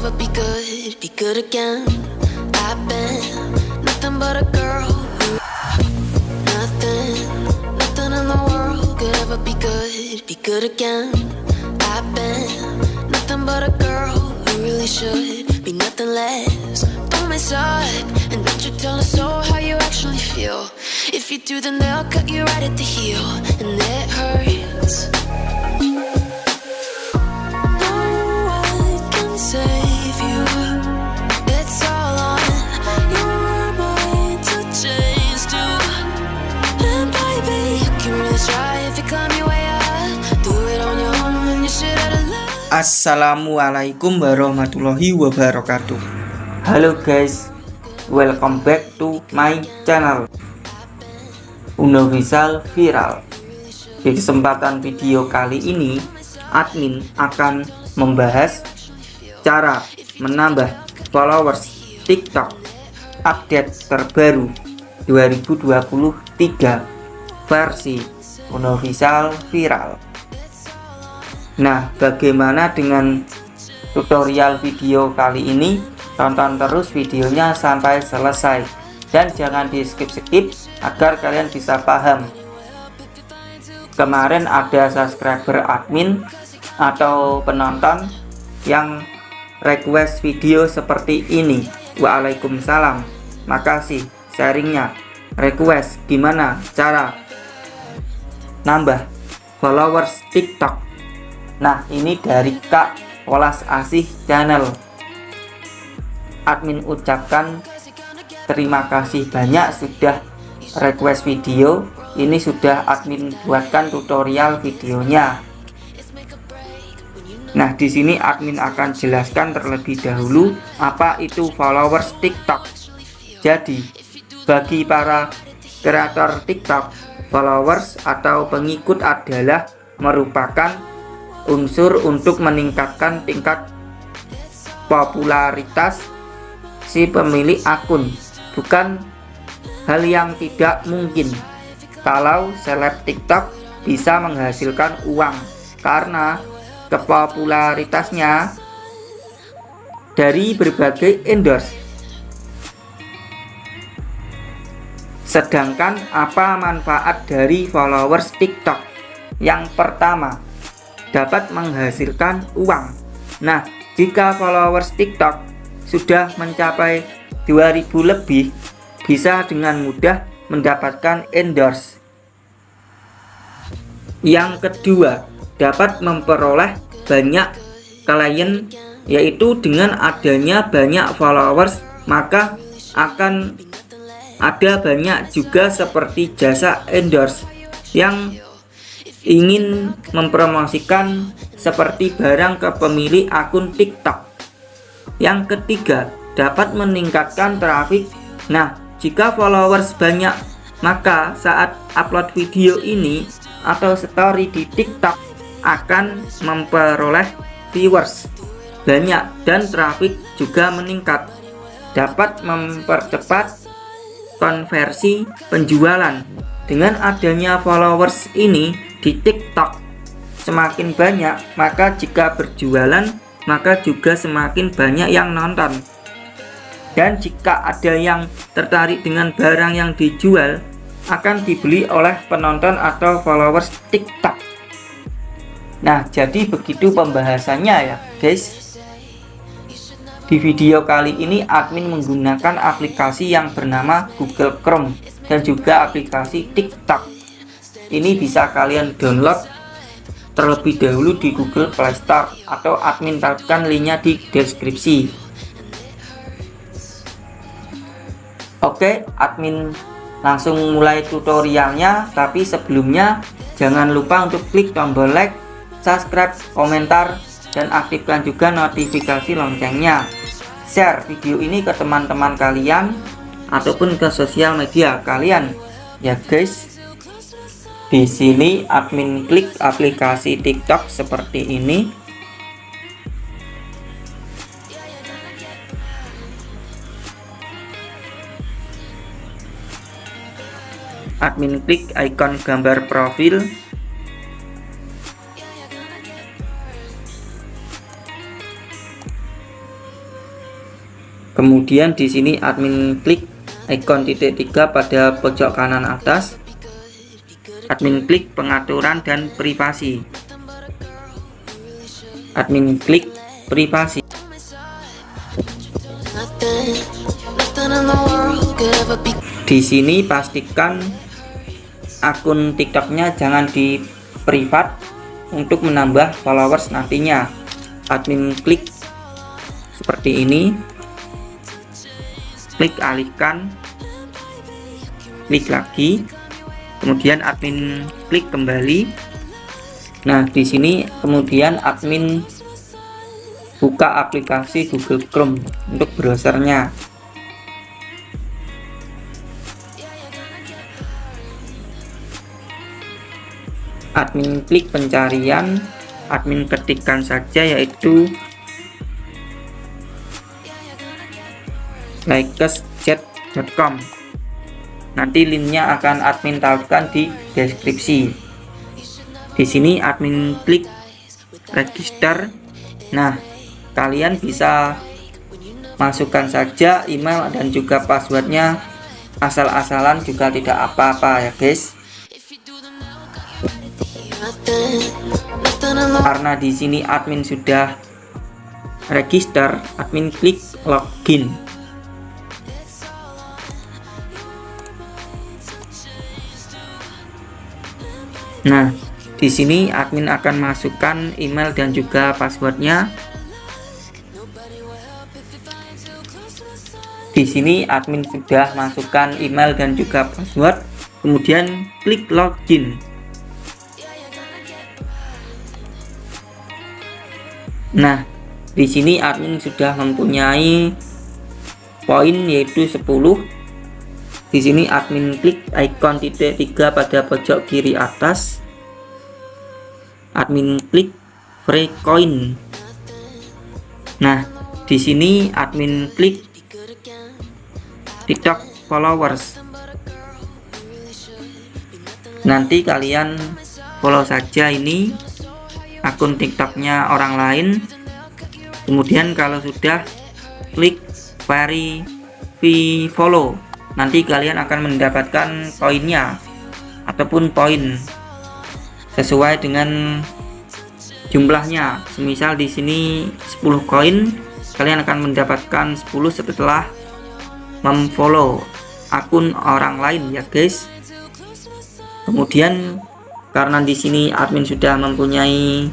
ever be good again. I've been nothing but a girl who nothing in the world could ever be good again. I've been nothing but a girl who really should be nothing less. Don't mess up, and don't you tell us so how you actually feel. If you do, then they'll cut you right at the heel, and it hurts. No one can save you. It's all on your mind to change too. And baby, you can really try if you climb your way up. Do it on your own and you should have love. Assalamualaikum warahmatullahi wabarakatuh. Halo guys, welcome back to my channel Unofficial Viral. Di kesempatan video kali ini, admin akan membahas cara menambah followers TikTok update terbaru 2023 versi Unofficial Viral. Nah, bagaimana dengan tutorial video kali ini? Tonton terus videonya sampai selesai dan jangan di skip-skip agar kalian bisa paham. Kemarin ada subscriber admin atau penonton yang request video seperti ini. Waalaikumsalam, makasih sharingnya. Request gimana cara nambah followers TikTok. Nah, ini dari Kak Polas Asih Channel. Admin ucapkan terima kasih banyak sudah request video. Ini sudah admin buatkan tutorial videonya. Nah, di sini admin akan jelaskan terlebih dahulu apa itu followers TikTok. Jadi, bagi para kreator TikTok, followers atau pengikut adalah merupakan unsur untuk meningkatkan tingkat popularitas si pemilik akun. Bukan hal yang tidak mungkin kalau seleb TikTok bisa menghasilkan uang karena kepopularitasnya dari berbagai endorse. Sedangkan apa manfaat dari followers TikTok? Yang pertama, dapat menghasilkan uang. Nah, jika followers TikTok sudah mencapai 2000 lebih, bisa dengan mudah mendapatkan endorse. Yang kedua, dapat memperoleh banyak klien, yaitu dengan adanya banyak followers maka akan ada banyak juga seperti jasa endorse yang ingin mempromosikan seperti barang ke pemilik akun TikTok. Yang ketiga, dapat meningkatkan traffic. Nah, jika followers banyak, maka saat upload video ini atau story di TikTok akan memperoleh viewers banyak dan traffic juga meningkat. Dapat mempercepat konversi penjualan. Dengan adanya followers ini di TikTok semakin banyak, maka jika berjualan maka juga semakin banyak yang nonton. Dan jika ada yang tertarik dengan barang yang dijual, akan dibeli oleh penonton atau followers TikTok. Nah, jadi begitu pembahasannya ya guys. Di video kali ini admin menggunakan aplikasi yang bernama Google Chrome dan juga aplikasi TikTok. Ini bisa kalian download terlebih dahulu di Google Play Store atau admin taruhkan linknya di deskripsi. Oke, admin langsung mulai tutorialnya, tapi sebelumnya jangan lupa untuk klik tombol like, subscribe, komentar, dan aktifkan juga notifikasi loncengnya. Share video ini ke teman-teman kalian ataupun ke sosial media kalian ya guys. Di sini admin klik aplikasi TikTok seperti ini. Admin klik ikon gambar profil. Kemudian di sini admin klik ikon titik 3 pada pojok kanan atas. Admin klik pengaturan dan privasi. Admin klik privasi. Di sini pastikan akun TikToknya jangan di privat untuk menambah followers nantinya. Admin klik seperti ini, klik alihkan, klik lagi, kemudian admin klik kembali. Nah, di sini kemudian admin buka aplikasi Google Chrome untuk browsernya. Admin klik pencarian, admin ketikkan saja yaitu likeschat.com. Nanti linknya akan admin taruhkan di deskripsi. Di sini admin klik register. Nah, kalian bisa masukkan saja email dan juga passwordnya asal-asalan juga tidak apa-apa ya guys. Karena di sini admin sudah register, admin klik login. Nah, di sini admin akan masukkan email dan juga passwordnya. Di sini admin sudah masukkan email dan juga password, kemudian klik login. Nah, di sini admin sudah mempunyai poin yaitu 10. Di sini admin klik ikon titik 3 pada pojok kiri atas. Admin klik free coin. Nah, di sini admin klik TikTok followers. Nanti kalian follow saja ini akun TikToknya orang lain. Kemudian kalau sudah klik follow, nanti kalian akan mendapatkan koinnya ataupun poin sesuai dengan jumlahnya. Semisal di sini 10 koin, kalian akan mendapatkan 10 setelah memfollow akun orang lain ya guys. Kemudian karena di sini admin sudah mempunyai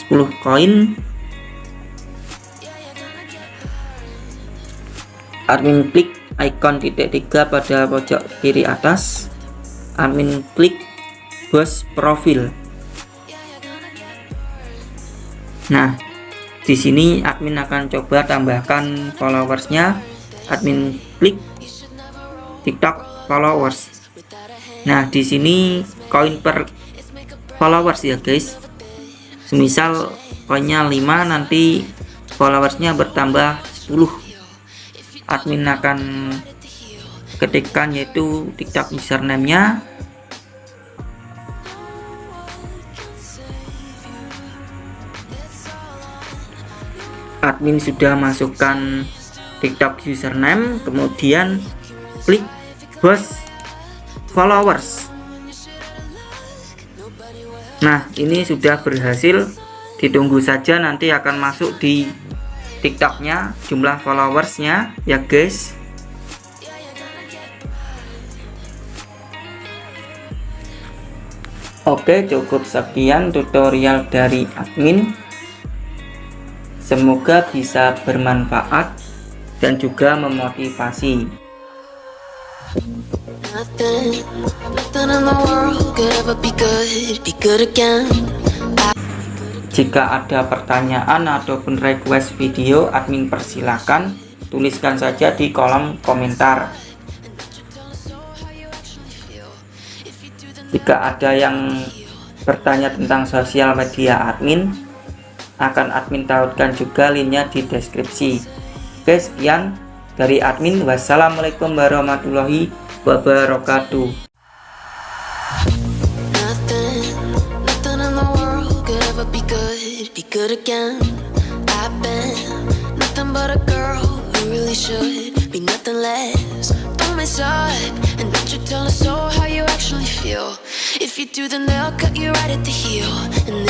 10 koin, admin klik ikon titik 3 pada pojok kiri atas. Admin klik bos profil. Nah, di sini admin akan coba tambahkan followersnya. Admin klik TikTok followers. Nah, di sini koin per followers ya guys. Semisal koinnya 5, nanti followersnya bertambah 10. Admin akan ketikkan yaitu TikTok username-nya. Admin sudah masukkan TikTok username, kemudian klik bos followers. Nah, ini sudah berhasil. Ditunggu saja nanti akan masuk di TikToknya jumlah followersnya ya guys. Oke, cukup sekian tutorial dari admin. Semoga bisa bermanfaat dan juga memotivasi. Jika ada pertanyaan ataupun request video, admin persilakan tuliskan saja di kolom komentar. Jika ada yang bertanya tentang sosial media admin, akan admin tautkan juga linknya di deskripsi. Oke, sekian dari admin. Wassalamualaikum warahmatullahi wabarakatuh. Be good again. I've been nothing but a girl who really really should be nothing less. Don't mess up, and don't you tell us so how you actually feel. If you do, then they'll cut you right at the heel, and